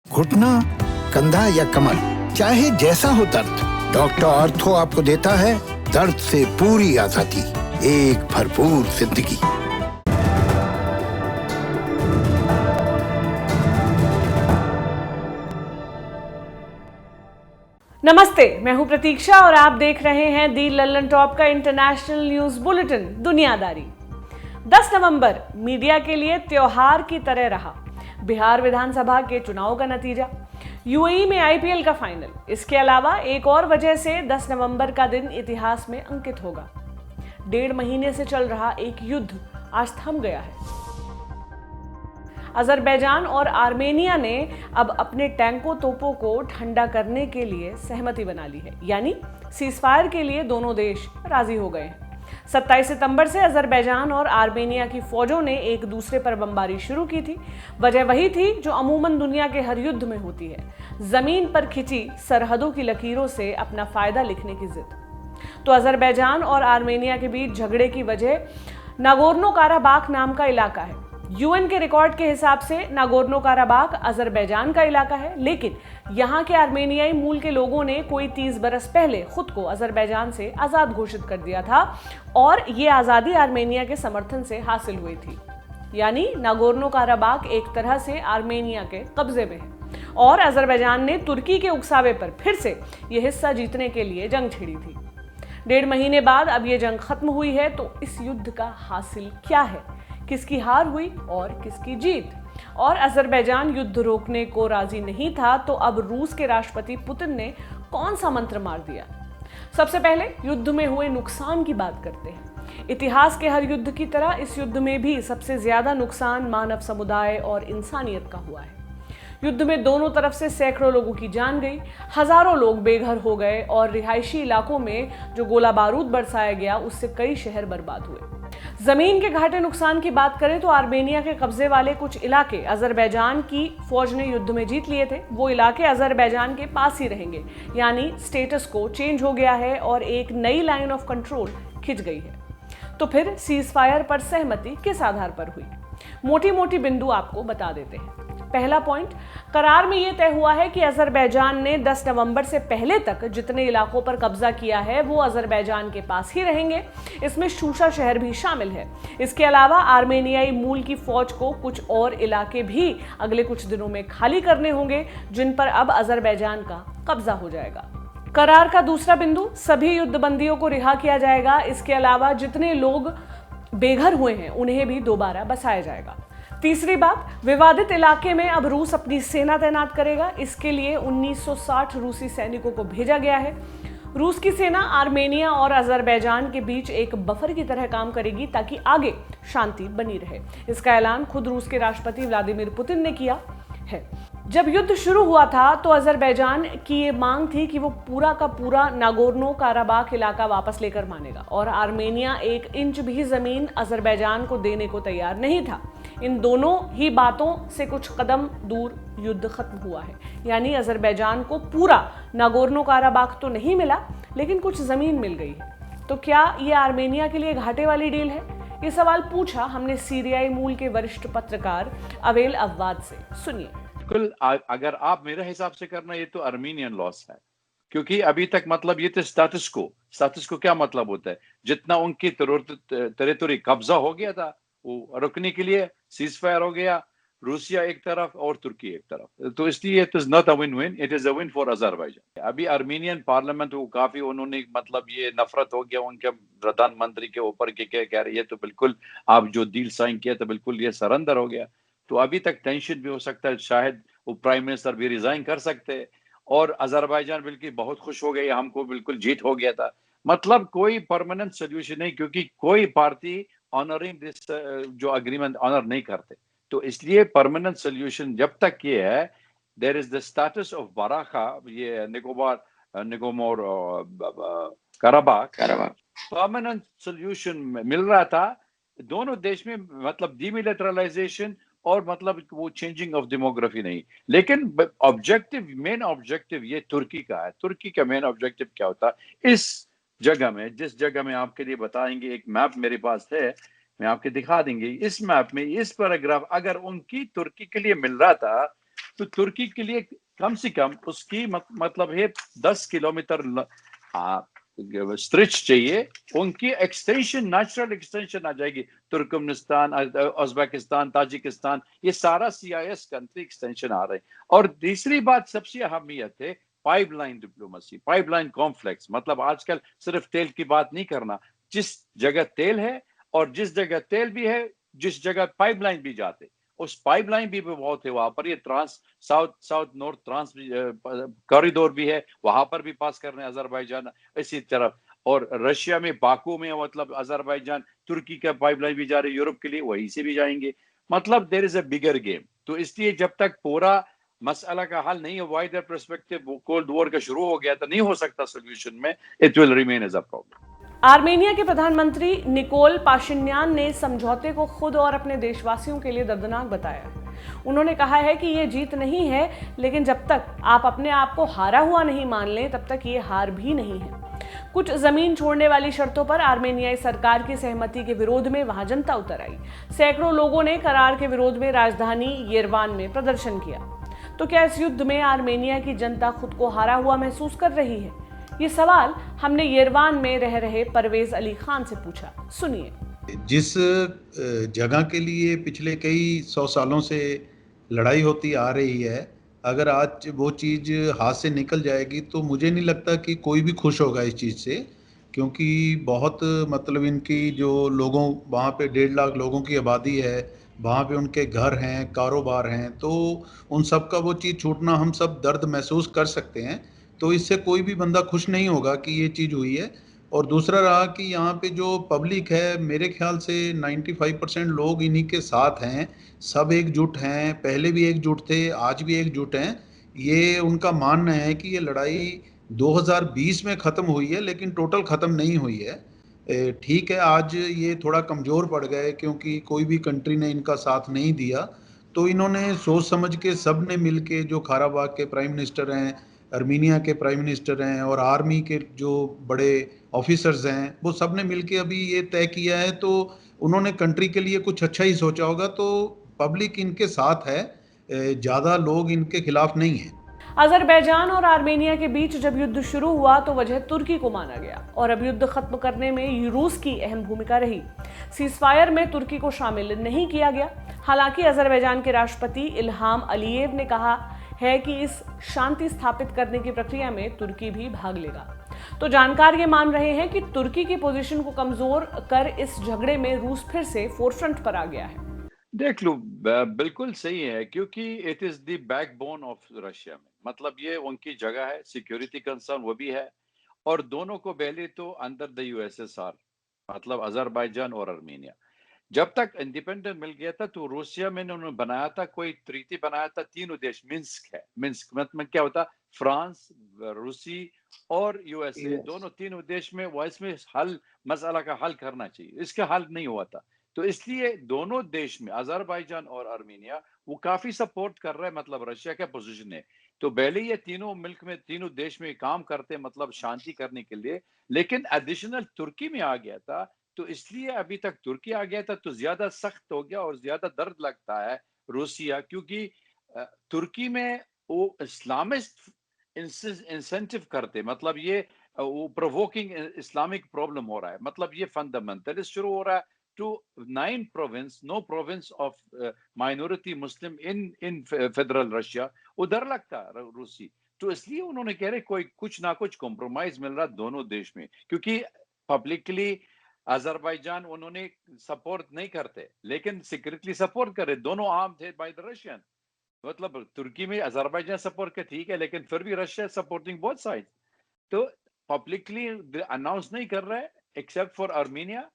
घुटना, कंधा या कमर, चाहे जैसा हो दर्द, डॉक्टर ऑर्थो आपको देता है दर्द से पूरी आजादी, एक भरपूर जिंदगी। नमस्ते, मैं हूं प्रतीक्षा और आप देख रहे हैं दी लल्लन टॉप का इंटरनेशनल न्यूज बुलेटिन दुनियादारी। 10 नवंबर मीडिया के लिए त्योहार की तरह रहा। बिहार विधानसभा के चुनाव का नतीजा, यूएई में आईपीएल का फाइनल, इसके अलावा एक और वजह से 10 नवंबर का दिन इतिहास में अंकित होगा। 1.5 महीने से चल रहा एक युद्ध आज थम गया है। अजरबैजान और आर्मेनिया ने अब अपने टैंकों तोपों को ठंडा करने के लिए सहमति बना ली है, यानी सीजफायर के लिए दोनों देश राजी हो गए हैं। 27 सितंबर से अजरबैजान और आर्मेनिया की फौजों ने एक दूसरे पर बमबारी शुरू की थी। वजह वही थी जो अमूमन दुनिया के हर युद्ध में होती है, जमीन पर खिंची सरहदों की लकीरों से अपना फायदा लिखने की जिद। तो अजरबैजान और आर्मेनिया के बीच झगड़े की वजह नागोर्नो काराबाख नाम का इलाका है। यूएन के रिकॉर्ड के हिसाब से नागोर्नो काराबाख अजरबैजान का इलाका है, लेकिन यहाँ के आर्मेनियाई मूल के लोगों ने कोई 30 बरस पहले खुद को अजरबैजान से आजाद घोषित कर दिया था और ये आजादी आर्मेनिया के समर्थन से हासिल हुई थी। यानी नागोर्नो काराबाख एक तरह से आर्मेनिया के कब्जे में है और अजरबैजान ने तुर्की के उकसावे पर फिर से यह हिस्सा जीतने के लिए जंग छिड़ी थी। 1.5 महीने बाद अब ये जंग खत्म हुई है, तो इस युद्ध का हासिल क्या है, किसकी हार हुई और किसकी जीत? और अजरबैजान युद्ध रोकने को राजी नहीं था, तो अब रूस के राष्ट्रपति पुतिन ने कौन सा मंत्र मार दिया? सबसे पहले युद्ध में हुए नुकसान की बात करते हैं। इतिहास के हर युद्ध की तरह इस युद्ध में भी सबसे ज्यादा नुकसान मानव समुदाय और इंसानियत का हुआ है। युद्ध में दोनों तरफ से सैकड़ों लोगों की जान गई, हजारों लोग बेघर हो गए और रिहायशी इलाकों में जो गोला बारूद बरसाया गया उससे कई शहर बर्बाद हुए। जमीन के घाटे नुकसान की बात करें तो आर्मेनिया के कब्जे वाले कुछ इलाके अजरबैजान की फौज ने युद्ध में जीत लिए थे। वो इलाके अजरबैजान के पास ही रहेंगे, यानी स्टेटस को चेंज हो गया है और एक नई लाइन ऑफ कंट्रोल खिंच गई है। तो फिर सीजफायर पर सहमति किस आधार पर हुई? मोटी मोटी बिंदु आपको बता देते हैं। पहला पॉइंट, करार में यह तय हुआ है कि अजरबैजान ने 10 नवंबर से पहले तक जितने इलाकों पर कब्जा किया है वो अजरबैजान के पास ही रहेंगे। इसमें शूशा शहर भी शामिल है। इसके अलावा आर्मेनियाई मूल की फौज को कुछ और इलाके भी अगले कुछ दिनों में खाली करने होंगे, जिन पर अब अजरबैजान का कब्जा हो जाएगा। करार का दूसरा बिंदु, सभी युद्धबंदियों को रिहा किया जाएगा। इसके अलावा जितने लोग बेघर हुए हैं उन्हें भी दोबारा बसाया जाएगा। तीसरी बात, विवादित इलाके में अब रूस अपनी सेना तैनात करेगा। इसके लिए 1960 रूसी सैनिकों को भेजा गया है। रूस की सेना आर्मेनिया और अजरबैजान के बीच एक बफर की तरह काम करेगी ताकि आगे शांति बनी रहे। इसका ऐलान खुद रूस के राष्ट्रपति व्लादिमीर पुतिन ने किया है। जब युद्ध शुरू हुआ था तो अजरबैजान की ये मांग थी कि वो पूरा का पूरा नागोर्नो काराबाख इलाका वापस लेकर मानेगा और आर्मेनिया 1 इंच भी जमीन अजरबैजान को देने को तैयार नहीं था। इन दोनों ही बातों से कुछ कदम दूर युद्ध खत्म हुआ है, यानी अजरबैजान को पूरा नागोर्नो काराबाख तो नहीं मिला, लेकिन कुछ जमीन मिल गई है। तो क्या ये आर्मेनिया के लिए घाटे वाली डील है? ये सवाल पूछा हमने सीरियाई मूल के वरिष्ठ पत्रकार अवेल अव्वाद से। सुनिए। बिल्कुल, अगर आप मेरे हिसाब से करना, ये तो आर्मीनियन लॉस है, क्योंकि अभी तक मतलब ये तो स्टेटस को क्या मतलब होता है, जितना उनकी टेरिटरी कब्जा हो गया था वो रुकने के लिए सीजफायर हो गया, रूसिया एक तरफ और तुर्की एक तरफ। तो इसलिए it is not a win win, it is a win for Azerbaijan. अभी आर्मीनियन पार्लियामेंट को काफी उन्होंने मतलब ये नफरत हो गया उनके प्रधानमंत्री के ऊपर के कह रहे ये तो बिल्कुल आप जो डील साइन किया तो बिल्कुल ये सरेंडर हो गया। तो अभी तक टेंशन भी हो सकता है, शायद वो प्राइम मिनिस्टर भी रिजाइन कर सकते हैं और अजरबैजान बिल्कुल बहुत खुश हो गई, हमको बिल्कुल जीत हो गया था। मतलब कोई परमानेंट सोल्यूशन नहीं, क्योंकि कोई पार्टी ऑनरिंग दिस जो अग्रीमेंट ऑनर नहीं करते। तो इसलिए परमानेंट सोल्यूशन जब तक ये है, there is the status of Karabakh, ये निकोमोर काराबाख परमानेंट सोल्यूशन मिल रहा था दोनों देश में, मतलब डीमिलिटराइजेशन और मतलब वो चेंजिंग ऑफ डेमोग्राफी नहीं। लेकिन मेन ऑब्जेक्टिव ये तुर्की का है। तुर्की का मेन ऑब्जेक्टिव क्या होता है इस जगह में, जिस जगह में आपके लिए बताएंगे, एक मैप मेरे पास है, मैं आपके दिखा देंगे। इस मैप में इस पैराग्राफ अगर उनकी तुर्की के लिए मिल रहा था तो तुर्की के लिए कम से कम उसकी मतलब है 10 किलोमीटर स्ट्रेच चाहिए, उनकी एक्सटेंशन, नेचुरल एक्सटेंशन आ जाएगी। तुर्कमेनिस्तान, उज्बेकिस्तान, ताजिकिस्तान, ये सारा CIS कंट्री एक्सटेंशन आ रहे हैं। और तीसरी बात सबसे अहमियत है पाइपलाइन डिप्लोमेसी, पाइपलाइन कॉम्प्लेक्स। मतलब आजकल सिर्फ तेल की बात नहीं करना, जिस जगह तेल है और जिस जगह तेल भी है, जिस जगह पाइपलाइन भी जाते, उस पाइपलाइन भी बहुत है वहां पर। ये trans south north trans corridor भी है, वहां पर भी पास करने अजरबैजान इसी तरफ। और रशिया में बाकू में मतलब अजरबैजान तुर्की का पाइपलाइन भी जा रही है यूरोप के लिए, वहीं से भी जाएंगे। मतलब there is a bigger game. तो इसलिए जब तक पूरा मसला का हल नहीं है, वाइडर पर्सपेक्टिव, कोल्ड वॉर का शुरू हो गया तो नहीं हो सकता सोल्यूशन में, it will remain as a problem. Armenia के प्रधानमंत्री निकोल पाशिन्यान ने समझौते को खुद और अपने देशवासियों के लिए दर्दनाक बताया। उन्होंने कहा है कि ये जीत नहीं है, लेकिन जब तक आप अपने आप को हारा हुआ नहीं मान लें, तब तक ये हार भी नहीं है। कुछ जमीन छोड़ने वाली शर्तों पर आर्मेनियाई सरकार की सहमति के विरोध में वहां जनता उतर आई। सैकड़ों लोगों ने करार के विरोध में राजधानी येरेवान में प्रदर्शन किया। तो क्या इस युद्ध में आर्मेनिया की जनता खुद को हारा हुआ महसूस कर रही है? ये सवाल हमने येरेवान में रह रहे परवेज अली खान से पूछा। सुनिए। जिस जगह के लिए पिछले कई 100 सालों से लड़ाई होती आ रही है, अगर आज वो चीज़ हाथ से निकल जाएगी तो मुझे नहीं लगता कि कोई भी खुश होगा इस चीज़ से, क्योंकि बहुत मतलब इनकी जो लोगों वहाँ पे 1.5 लाख लोगों की आबादी है, वहाँ पे उनके घर हैं, कारोबार हैं, तो उन सब का वो चीज़ छूटना हम सब दर्द महसूस कर सकते हैं। तो इससे कोई भी बंदा खुश नहीं होगा कि ये चीज़ हुई है। और दूसरा रहा कि यहाँ पे जो पब्लिक है, मेरे ख्याल से 95% लोग इन्हीं के साथ हैं, सब एकजुट हैं, पहले भी एकजुट थे, आज भी एकजुट हैं। ये उनका मानना है कि ये लड़ाई 2020 में ख़त्म हुई है, लेकिन टोटल ख़त्म नहीं हुई है। ठीक है, आज ये थोड़ा कमज़ोर पड़ गए क्योंकि कोई भी कंट्री ने इनका साथ नहीं दिया, तो इन्होंने सोच समझ के सब ने मिल के, जो काराबाग के प्राइम मिनिस्टर हैं, अर्मीनिया के प्राइम मिनिस्टर हैं और आर्मी के जो बड़े ऑफिसर्स हैं, वो सब ने मिलके अभी ये तय किया है। तो उन्होंने कंट्री के लिए कुछ अच्छा ही सोचा होगा। तो पब्लिक इनके साथ है, ज़्यादा लोग इनके खिलाफ नहीं हैं। अजरबैजान और आर्मेनिया के बीच जब युद्ध शुरू हुआ तो वजह तुर्की को माना गया और अब युद्ध खत्म करने में रूस की अहम भूमिका रही। सीजफायर में तुर्की को शामिल नहीं किया गया। हालांकि अजरबैजान के राष्ट्रपति इल्हाम अलीयेव ने कहा है कि इस शांति स्थापित करने की प्रक्रिया में तुर्की भी भाग लेगा। तो जानकार ये मान रहे हैं कि तुर्की की पोजीशन को कमजोर कर इस झगड़े में रूस फिर से फोरफ्रंट पर आ गया है। देख लो, बिल्कुल सही है, क्योंकि it is the backbone of Russia में। मतलब ये उनकी जगह है, सिक्योरिटी कंसर्न वो भी है। और दोनों को पहले तो अंडर द USSR, मतलब अजरबैजान और आर्मेनिया। जब तक इंडिपेंडेंट मिल गया था तो रूसिया में उन्होंने बनाया था, कोई ट्रीटी बनाया था, तीनों देश, मिन्स्क है। मिन्स्क मतलब क्या होता, फ्रांस, रूसी और USA, दोनों तीनों देश में वो इसमें मसला का हल करना चाहिए। इसका हल नहीं हुआ था, तो इसलिए दोनों देश में, अजरबैजान और आर्मेनिया, वो काफी सपोर्ट कर रहे हैं, मतलब रशिया का पोजीशन है। तो पहले ये तीनों मुल्क में, तीनों देश में काम करते, मतलब शांति करने के लिए। लेकिन एडिशनल तुर्की में आ गया था, तो इसलिए अभी तक तुर्की आ गया था तो ज्यादा सख्त हो गया और ज्यादा दर्द लगता है रूसिया, क्योंकि तुर्की में वो इस्लामिस्ट इंसेंटिव करते, मतलब ये वो प्रोवोकिंग इस्लामिक प्रॉब्लम हो रहा है। मतलब ये फंडामेंटलिस्ट शुरू हो रहा है to 9 province of minority Muslim in federal Russia, उधर लगता है रूसी। तो इसलिए उन्होंने कह रहे कोई कुछ ना कुछ कॉम्प्रोमाइज मिल रहा दोनों देश में, क्योंकि पब्लिकली अजरबैजान उन्होंने सपोर्ट नहीं करते, लेकिन सीक्रेटली सपोर्ट करे। दोनों आर्म थे बाय द रशियन। मतलब तुर्की में अजरबैजान सपोर्ट के ठीक है, लेकिन फिर भी रशिया सपोर्टिंग बोथ साइड। तो पब्लिकली अनाउंस नहीं कर रहा है, एक्सेप्ट फॉर आर्मेनिया,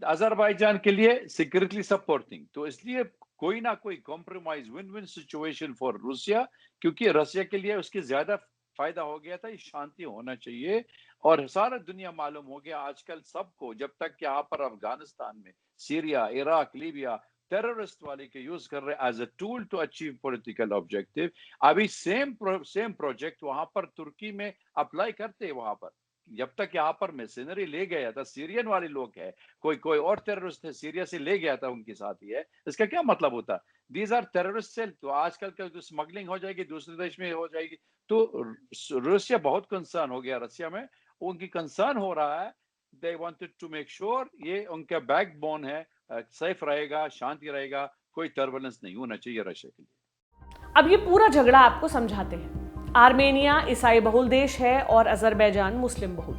अजरबैजान के लिए सीक्रेटली सपोर्टिंग। तो इसलिए कोई ना कोई compromise, win win situation for Russia, क्योंकि रशिया के लिए उसकी ज्यादा फायदा हो गया था। शांति होना चाहिए, और सारा दुनिया मालूम हो गया आजकल सबको, जब तक यहाँ पर अफगानिस्तान में, सीरिया, इराक, लीबिया टेररिस्ट वाले के यूज कर रहे as a tool to achieve political objective. अभी सेम प्रोजेक्ट वहां पर तुर्की में अप्लाई करते हैं वहां पर, जब तक यहाँ पर मशीनरी ले गया था, सीरियन वाले लोग है, कोई और टेररिस्ट है सीरिया से ले गया था उनके साथ ही है, इसका क्या मतलब होता? These are terrorist cell. तो आजकल का जो स्मगलिंग हो जाएगी दूसरे देश में हो जाएगी, तो रूसिया बहुत कंसर्न हो गया, रशिया में उनकी कंसर्न हो रहा है। They wanted to make sure ये उनका बैकबोन है, सेफ रहेगा, शांति रहेगा, कोई टर्बुलेंस नहीं होना चाहिए रशिया के लिए। अब ये पूरा झगड़ा आपको समझाते हैं। आर्मेनिया ईसाई बहुल देश है और अजरबैजान मुस्लिम बहुल।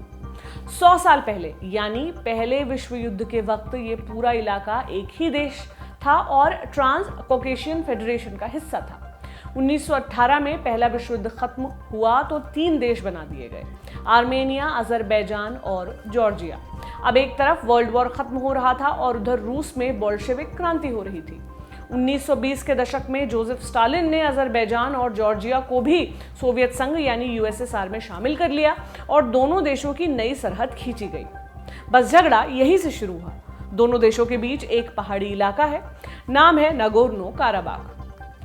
100 साल पहले यानी पहले विश्व युद्ध के वक्त ये पूरा इलाका एक ही देश था और ट्रांस कॉकेशियन फेडरेशन का हिस्सा था। 1918 में पहला विश्व युद्ध खत्म हुआ तो 3 देश बना दिए गए, आर्मेनिया, अजरबैजान और जॉर्जिया। अब एक तरफ वर्ल्ड वॉर खत्म हो रहा था और उधर रूस में बोल्शेविक क्रांति हो रही थी। 1920 के दशक में जोसेफ स्टालिन ने अजरबैजान और जॉर्जिया को भी सोवियत संघ यानी यूएसएसआर में शामिल कर लिया और दोनों देशों की नई सरहद खींची गई। बस झगड़ा यहीं से शुरू हुआ। दोनों देशों के बीच एक पहाड़ी इलाका है, नाम है नागोर्नो काराबाख।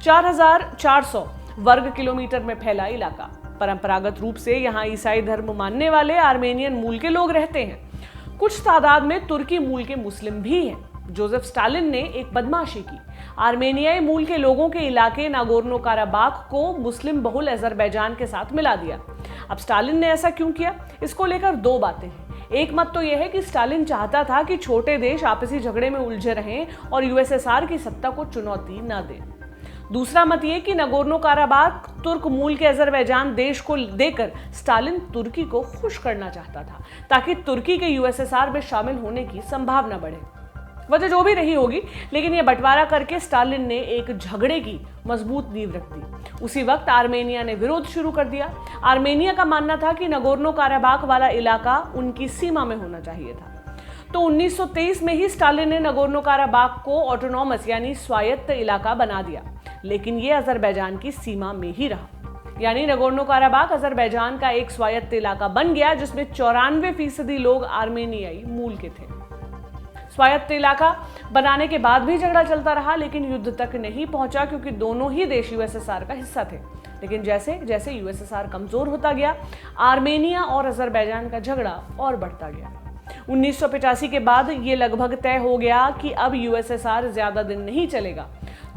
4400 वर्ग किलोमीटर में फैला इलाका। परंपरागत रूप से यहाँ ईसाई धर्म मानने वाले आर्मेनियन मूल के लोग रहते हैं। कुछ तादाद में तुर्की मूल के मुस्लिम भी हैं। जोसेफ स्टालिन ने एक बदमाशी की, आर्मेनियाई मूल के लोगों के इलाके नागोर्नो काराबाख को मुस्लिम बहुल अजरबैजान के साथ मिला दिया। अब स्टालिन ने ऐसा क्यों किया, इसको लेकर 2 बातें हैं। एक मत तो यह है कि स्टालिन चाहता था कि छोटे देश आपसी झगड़े में उलझे रहें और यूएसएसआर की सत्ता को चुनौती न दें। दूसरा मत यह कि नागोर्नो काराबाख तुर्क मूल के अजरबैजान देश को देकर स्टालिन तुर्की को खुश करना चाहता था, ताकि तुर्की के यूएसएसआर में शामिल होने की संभावना बढ़े। वजह जो भी रही होगी, लेकिन यह बंटवारा करके स्टालिन ने एक झगड़े की मजबूत नींव रख दी। उसी वक्त आर्मेनिया ने विरोध शुरू कर दिया। आर्मेनिया का मानना था कि नागोर्नो काराबाख वाला इलाका उनकी सीमा में होना चाहिए था। तो 1923 में ही स्टालिन ने नागोर्नो काराबाख को ऑटोनॉमस यानी स्वायत्त इलाका बना दिया, लेकिन यह अजरबैजान की सीमा में ही रहा। यानी नागोर्नो काराबाख अजरबैजान का एक स्वायत्त इलाका बन गया, जिसमें 94% लोग आर्मेनियाई मूल के थे। स्वायत्त इलाका बनाने के बाद भी झगड़ा चलता रहा, लेकिन युद्ध तक नहीं पहुंचा, क्योंकि दोनों ही देश यूएसएसआर का हिस्सा थे। लेकिन जैसे जैसे यूएसएसआर कमजोर होता गया, आर्मेनिया और अजरबैजान का झगड़ा और बढ़ता गया। 1985 के बाद ये लगभग तय हो गया कि अब यूएसएसआर ज्यादा दिन नहीं चलेगा।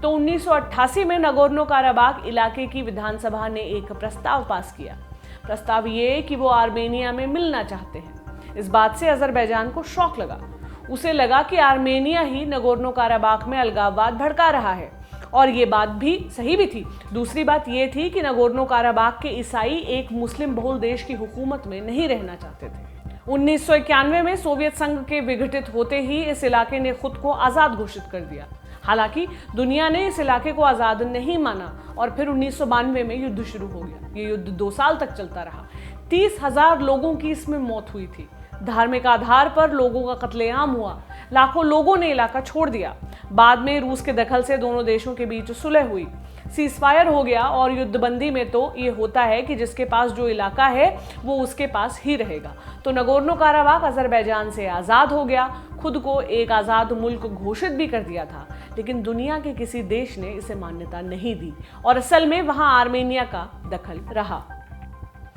तो 1988 में नागोर्नो काराबाख इलाके की विधानसभा ने एक प्रस्ताव पास किया। प्रस्ताव ये कि वो आर्मेनिया में मिलना चाहते हैं। इस बात से अजरबैजान को शौक लगा। उसे लगा कि आर्मेनिया ही नागोर्नो काराबाख में अलगाववाद भड़का रहा है, और ये बात भी सही भी थी। दूसरी बात ये थी कि नागोर्नो काराबाख के ईसाई एक मुस्लिम बहुल देश की हुकूमत में नहीं रहना चाहते थे। 1991 में सोवियत संघ के विघटित होते ही इस इलाके ने खुद को आज़ाद घोषित कर दिया। हालांकि दुनिया ने इस इलाके को आज़ाद नहीं माना और फिर 1992 में युद्ध शुरू हो गया। ये युद्ध 2 साल तक चलता रहा। 30,000 लोगों की इसमें मौत हुई थी। धार्मिक आधार पर लोगों का कत्लेआम हुआ। लाखों लोगों ने इलाका छोड़ दिया। बाद में रूस के दखल से दोनों देशों के बीच सुलह हुई, सीजफायर हो गया। और युद्धबंदी में तो ये होता है कि जिसके पास जो इलाका है वो उसके पास ही रहेगा। तो नागोर्नो काराबाख अजरबैजान से आज़ाद हो गया, खुद को एक आज़ाद मुल्क घोषित भी कर दिया था, लेकिन दुनिया के किसी देश ने इसे मान्यता नहीं दी और असल में वहां आर्मेनिया का दखल रहा।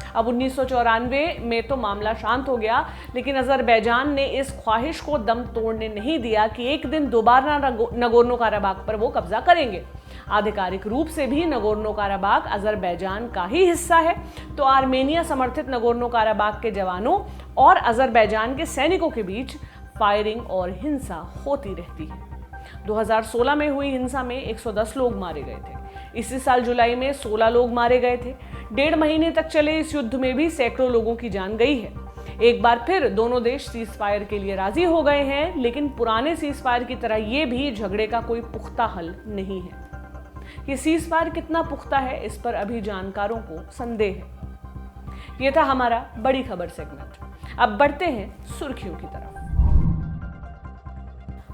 अब 1994 में तो मामला शांत हो गया, लेकिन अजरबैजान ने इस ख्वाहिश को दम तोड़ने नहीं दिया कि एक दिन दोबारा नागोर्नो काराबाख पर वो कब्जा करेंगे। आधिकारिक रूप से भी नागोर्नो काराबाख अजरबैजान का ही हिस्सा है। तो आर्मेनिया समर्थित नागोर्नो काराबाख के जवानों और अजरबैजान के सैनिकों के बीच फायरिंग और हिंसा होती रहती है। 2016 में हुई हिंसा में 110 लोग मारे गए थे। इसी साल जुलाई में 16 लोग मारे गए थे। 1.5 महीने तक चले इस युद्ध में भी सैकड़ों लोगों की जान गई है। एक बार फिर दोनों देश सीज फायर के लिए राजी हो गए हैं, लेकिन पुराने सीज फायर की तरह ये भी झगड़े का कोई पुख्ता हल नहीं है। ये सीज फायर कितना पुख्ता है, इस पर अभी जानकारों को संदेह है। ये था हमारा बड़ी खबर सेगमेंट। अब बढ़ते हैं सुर्खियों की तरफ।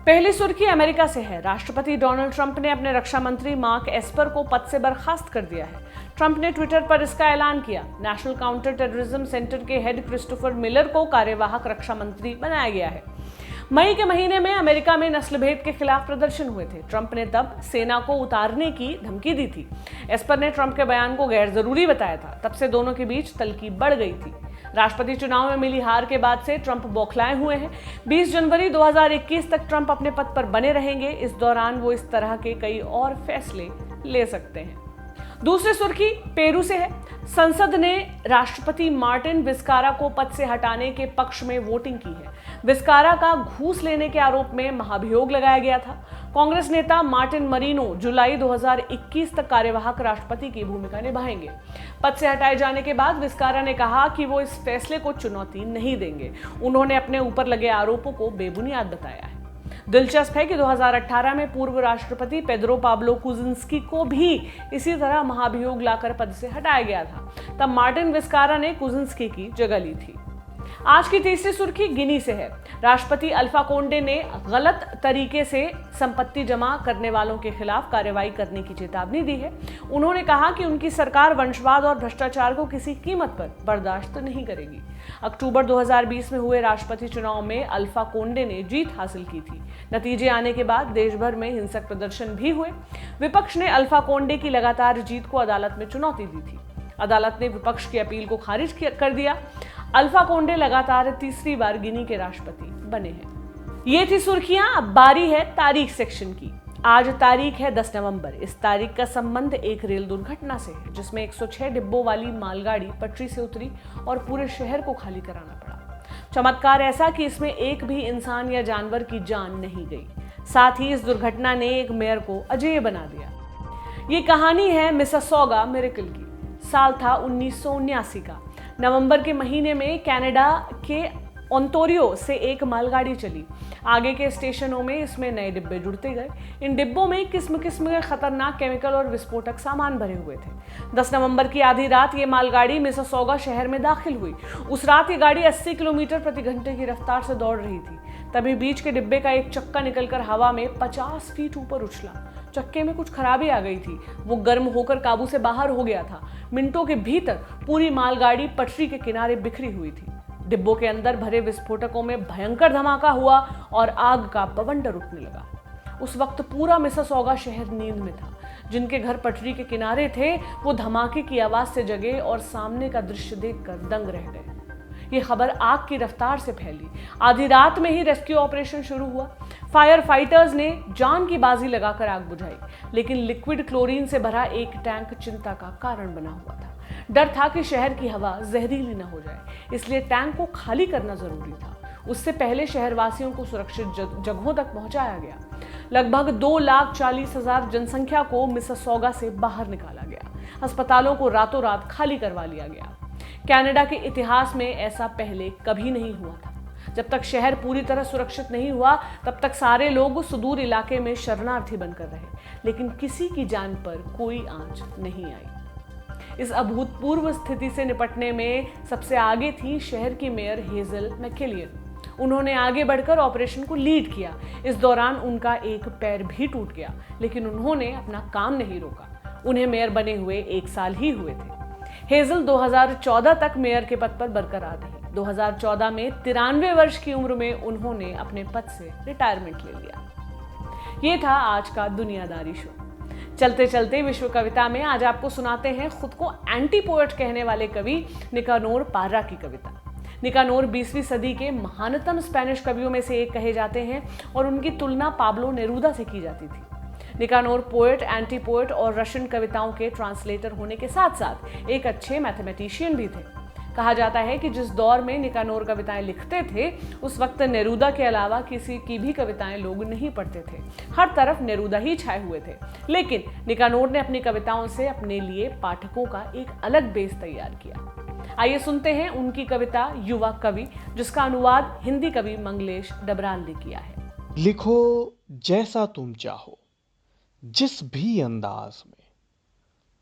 पहली सुर्खी अमेरिका से है। राष्ट्रपति डोनाल्ड ट्रंप ने अपने रक्षा मंत्री मार्क एस्पर को पद से बर्खास्त कर दिया है। ट्रंप ने ट्विटर पर इसका ऐलान किया। नेशनल काउंटर टेररिज्म सेंटर के हेड क्रिस्टोफर मिलर को कार्यवाहक रक्षा मंत्री बनाया गया है। मई के महीने में अमेरिका में नस्लभेद के खिलाफ प्रदर्शन हुए थे। ट्रंप ने तब सेना को उतारने की धमकी दी थी। एस्पर ने ट्रंप के बयान को गैर जरूरी बताया था। तब से दोनों के बीच तल्खी बढ़ गई थी। राष्ट्रपति चुनाव में मिली हार के बाद से ट्रंप बौखलाए हुए हैं। 20 जनवरी 2021 तक ट्रंप अपने पद पर बने रहेंगे। इस दौरान वो इस तरह के कई और फैसले ले सकते हैं। दूसरी सुर्खी पेरू से है। संसद ने राष्ट्रपति मार्टिन विस्कारा को पद से हटाने के पक्ष में वोटिंग की है। विस्कारा का घूस लेने के आरोप में महाभियोग लगाया गया था। कांग्रेस नेता मार्टिन मरीनो जुलाई 2021 तक कार्यवाहक राष्ट्रपति की भूमिका निभाएंगे। पद से हटाए जाने के बाद विस्कारा ने कहा कि वो इस फैसले को चुनौती नहीं देंगे। उन्होंने अपने ऊपर लगे आरोपों को बेबुनियाद बताया है। दिलचस्प है कि 2018 में पूर्व राष्ट्रपति पेड्रो पाब्लो कुजिंस्की को भी इसी तरह महाभियोग लाकर पद से हटाया गया था। तब मार्टिन विस्कारा ने कुजिंस्की की जगह ली थी। आज की तीसरी सुर्खी गिनी से है। राष्ट्रपति अल्फा कोंडे ने गलत तरीके से संपत्ति जमा करने वालों के खिलाफ कार्रवाई करने की चेतावनी दी है। उन्होंने कहा कि उनकी सरकार वंशवाद और भ्रष्टाचार को किसी कीमत पर बर्दाश्त नहीं करेगी। अक्टूबर 2020 में हुए राष्ट्रपति चुनाव में अल्फा कोंडे ने जीत हासिल की थी। नतीजे आने के बाद देश भर में हिंसक प्रदर्शन भी हुए। विपक्ष ने अल्फा कोंडे की लगातार जीत को अदालत में चुनौती दी थी। अदालत ने विपक्ष की अपील को खारिज कर दिया। अल्फा कोंडे लगातार तीसरी बार गिनी के राष्ट्रपति बने हैं। ये थी सुर्खियां। अब बारी है तारीख सेक्शन की। आज तारीख है 10 नवंबर। इस तारीख का संबंध एक रेल दुर्घटना से है जिसमें 106 डिब्बों वाली मालगाड़ी पटरी से उतरी और पूरे शहर को खाली कराना पड़ा। चमत्कार ऐसा कि इसमें एक भी इंसान या जानवर की जान नहीं गई। साथ ही इस दुर्घटना ने एक मेयर को अजेय बना दिया। ये कहानी है मिसिसॉगा मिरेकल की। साल था 1979 का। नवंबर के महीने में कनाडा के ओंटारियो से एक मालगाड़ी चली। आगे के स्टेशनों में इसमें नए डिब्बे जुड़ते गए। इन डिब्बों में किस्म किस्म के खतरनाक केमिकल और विस्फोटक सामान भरे हुए थे। 10 नवंबर की आधी रात ये मालगाड़ी मिसिसॉगा शहर में दाखिल हुई। उस रात ये गाड़ी 80 किलोमीटर प्रति घंटे की रफ्तार से दौड़ रही थी। तभी बीच के डिब्बे का एक चक्का निकलकर हवा में 50 फीट ऊपर उछला। चक्के में कुछ खराबी आ गई थी। वो गर्म होकर काबू से बाहर हो गया था। मिनटों के भीतर पूरी मालगाड़ी पटरी के किनारे बिखरी हुई थी। डिब्बों के अंदर भरे विस्फोटकों में भयंकर धमाका हुआ और आग का बवंडर उठने लगा। उस वक्त पूरा मिसिसॉगा शहर नींद में था। जिनके घर पटरी के किनारे थे वो धमाके की आवाज से जगे और सामने का दृश्य देखकर दंग रह गए। ये खबर आग की रफ्तार से फैली। आधी रात में ही रेस्क्यू ऑपरेशन शुरू हुआ। फायर फाइटर्स ने जान की बाजी लगाकर आग बुझाई, लेकिन लिक्विड क्लोरीन से भरा एक टैंक चिंता का कारण बना हुआ था। डर था कि शहर की हवा जहरीली न हो जाए, इसलिए टैंक को खाली करना जरूरी था। उससे पहले शहरवासियों को सुरक्षित जगहों तक पहुंचाया गया। लगभग 2,40,000 जनसंख्या को मिसिसॉगा से बाहर निकाला गया। अस्पतालों को रातों रात खाली करवा लिया गया। कनाडा के इतिहास में ऐसा पहले कभी नहीं हुआ था। जब तक शहर पूरी तरह सुरक्षित नहीं हुआ तब तक सारे लोग सुदूर इलाके में शरणार्थी बनकर रहे, लेकिन किसी की जान पर कोई आंच नहीं आई। इस अभूतपूर्व स्थिति से निपटने में सबसे आगे थी शहर की मेयर हेजल मैकेलियन। उन्होंने आगे बढ़कर ऑपरेशन को लीड किया। इस दौरान उनका एक पैर भी टूट गया, लेकिन उन्होंने अपना काम नहीं रोका। उन्हें मेयर बने हुए 1 साल ही हुए थे। हेजल 2014 तक मेयर के पद पर बरकरार रही। 2014 में 93 वर्ष की उम्र में उन्होंने अपने पद से रिटायरमेंट ले लिया। ये था आज का दुनियादारी शो। चलते चलते विश्व कविता में आज आपको सुनाते हैं खुद को एंटी पोएट कहने वाले कवि निकानोर पार्रा की कविता। निकानोर 20वीं सदी के महानतम स्पेनिश कवियों में से एक कहे जाते हैं और उनकी तुलना पाब्लो नेरूदा से की जाती थी। निकानोर पोएट, एंटी पोएट और रशियन कविताओं के ट्रांसलेटर होने के साथ साथ एक अच्छे मैथमेटिशियन भी थे। कहा जाता है कि जिस दौर में निकानोर कविताएं लिखते थे उस वक्त नेरूदा के अलावा किसी की भी कविताएं लोग नहीं पढ़ते थे। हर तरफ नेरूदा ही छाए हुए थे। लेकिन निकानोर ने अपनी कविताओं से अपने लिए पाठकों का एक अलग बेस तैयार किया। आइए सुनते हैं उनकी कविता युवा कवि, जिसका अनुवाद हिंदी कवि मंगलेश डबराल ने किया है। लिखो जैसा तुम चाहो, जिस भी अंदाज में।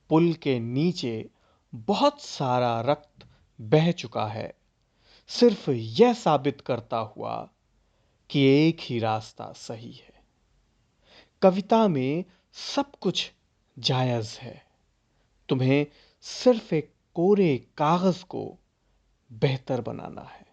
पुल के नीचे बहुत सारा रक्त बह चुका है, सिर्फ यह साबित करता हुआ कि एक ही रास्ता सही है। कविता में सब कुछ जायज है, तुम्हें सिर्फ एक कोरे कागज को बेहतर बनाना है।